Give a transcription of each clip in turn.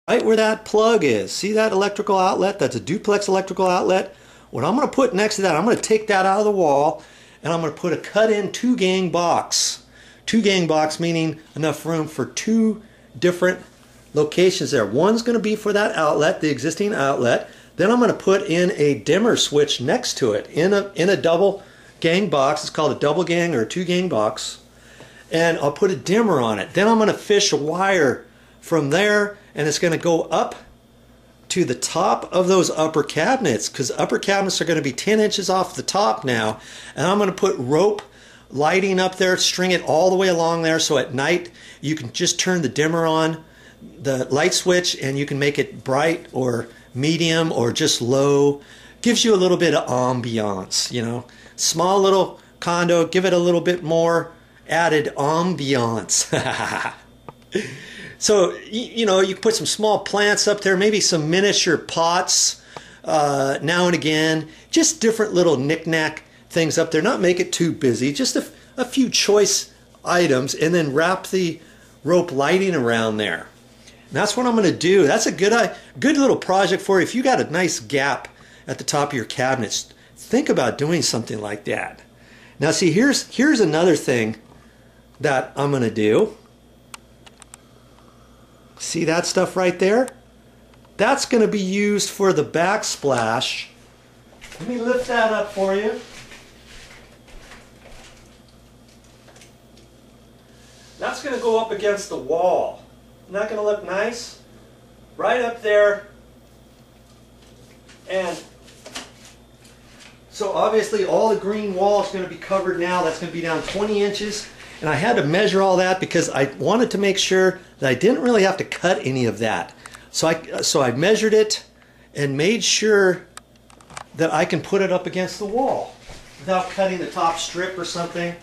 right where that plug is. See that electrical outlet? That's a duplex electrical outlet. What I'm going to put next to that, I'm going to take that out of the wall and I'm going to put a cut-in 2-gang box. 2-gang box meaning enough room for 2 different locations there. One's going to be for that outlet, the existing outlet. Then I'm going to put in a dimmer switch next to it in a double gang box. It's called a double gang or a 2-gang box. And I'll put a dimmer on it. Then I'm going to fish a wire from there and it's going to go up to the top of those upper cabinets, because upper cabinets are going to be 10 inches off the top now. And I'm going to put rope lighting up there, string it all the way along there, so at night you can just turn the dimmer on, the light switch, and you can make it bright or medium or just low. Gives you a little bit of ambiance, you know. Small little condo, give it a little bit more added ambiance. So, you know, you can put some small plants up there, maybe some miniature pots now and again. Just different little knick-knack things up there. Not make it too busy. Just a few choice items, and then wrap the rope lighting around there. And that's what I'm going to do. That's a good little project for you. If you got a nice gap at the top of your cabinets, think about doing something like that. Now see, here's another thing that I'm going to do. See that stuff right there? That's going to be used for the backsplash. Let me lift that up for you. That's going to go up against the wall. Isn't that going to look nice? Right up there. And so obviously all the green wall is going to be covered now. That's going to be down 20 inches. And I had to measure all that because I wanted to make sure that I didn't really have to cut any of that. So I measured it and made sure that I can put it up against the wall without cutting the top strip or something.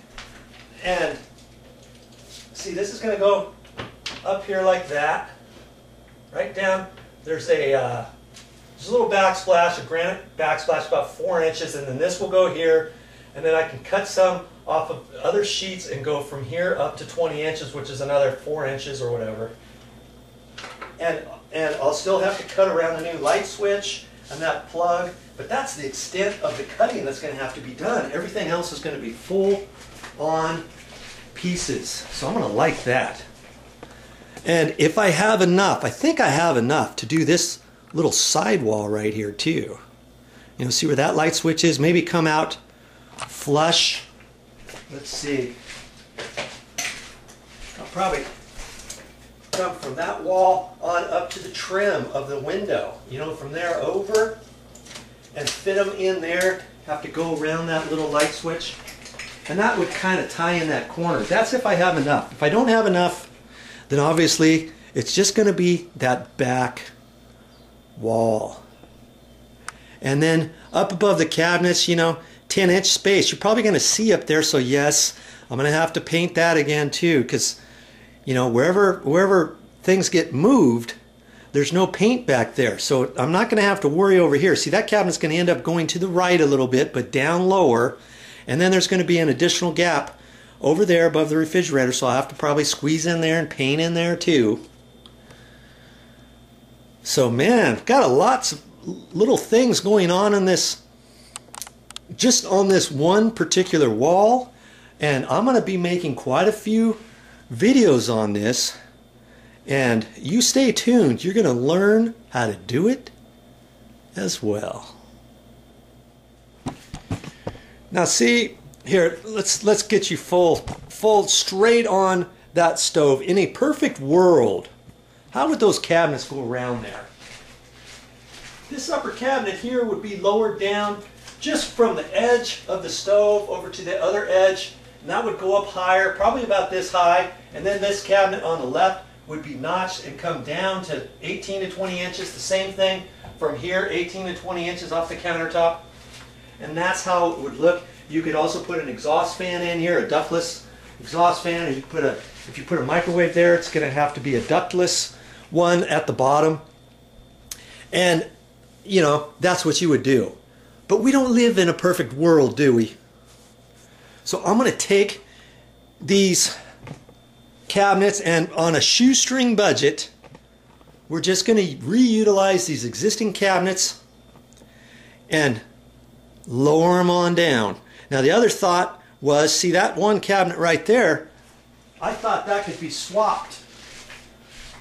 And see, this is going to go up here like that. Right down. There's a little backsplash, a granite backsplash about 4 inches, and then this will go here. And then I can cut some off of other sheets and go from here up to 20 inches, which is another 4 inches or whatever. And I'll still have to cut around the new light switch and that plug, but that's the extent of the cutting that's going to have to be done. Everything else is going to be full on pieces. So I'm going to like that. And if I have enough, I think I have enough to do this little sidewall right here too. You know, see where that light switch is? Maybe come out flush. Let's see. I'll probably come from that wall on up to the trim of the window. You know, from there over and fit them in there. Have to go around that little light switch. And that would kind of tie in that corner. That's if I have enough. If I don't have enough, then obviously it's just going to be that back wall. And then up above the cabinets, you know, 10-inch space. You're probably going to see up there, so yes, I'm going to have to paint that again too, because, you know, wherever things get moved, there's no paint back there. So I'm not going to have to worry over here. See, that cabinet's going to end up going to the right a little bit, but down lower. And then there's going to be an additional gap over there above the refrigerator, so I'll have to probably squeeze in there and paint in there too. So man, I've got lots of little things going on in this, just on this one particular wall, and I'm going to be making quite a few videos on this, and you stay tuned. You're going to learn how to do it as well. Now see here, let's get you full straight on that stove. In a perfect world, how would those cabinets go around there? This upper cabinet here would be lowered down just from the edge of the stove over to the other edge, and that would go up higher, probably about this high, and then this cabinet on the left would be notched and come down to 18 to 20 inches, the same thing from here, 18 to 20 inches off the countertop. And that's how it would look. You could also put an exhaust fan in here, a ductless exhaust fan. Or if you put a microwave there, it's going to have to be a ductless one at the bottom. And, you know, that's what you would do. But we don't live in a perfect world, do we? So I'm going to take these cabinets and on a shoestring budget, we're just going to reutilize these existing cabinets and lower them on down. Now the other thought was, see that one cabinet right there, I thought that could be swapped.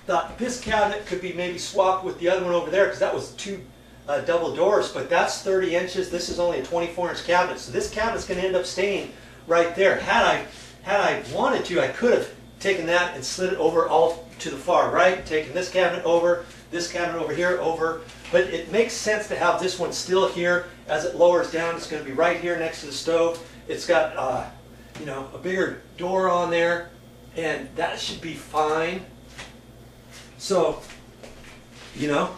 Thought this cabinet could be maybe swapped with the other one over there, because that was two double doors, but that's 30 inches. This is only a 24-inch cabinet, so this cabinet's going to end up staying right there. Had I wanted to, I could have taken that and slid it over all to the far right, taken this cabinet over here, over, but it makes sense to have this one still here. As it lowers down, it's going to be right here next to the stove. It's got you know, a bigger door on there, and that should be fine. So, you know,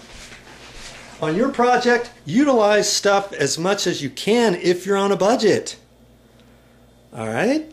on your project, utilize stuff as much as you can if you're on a budget. All right?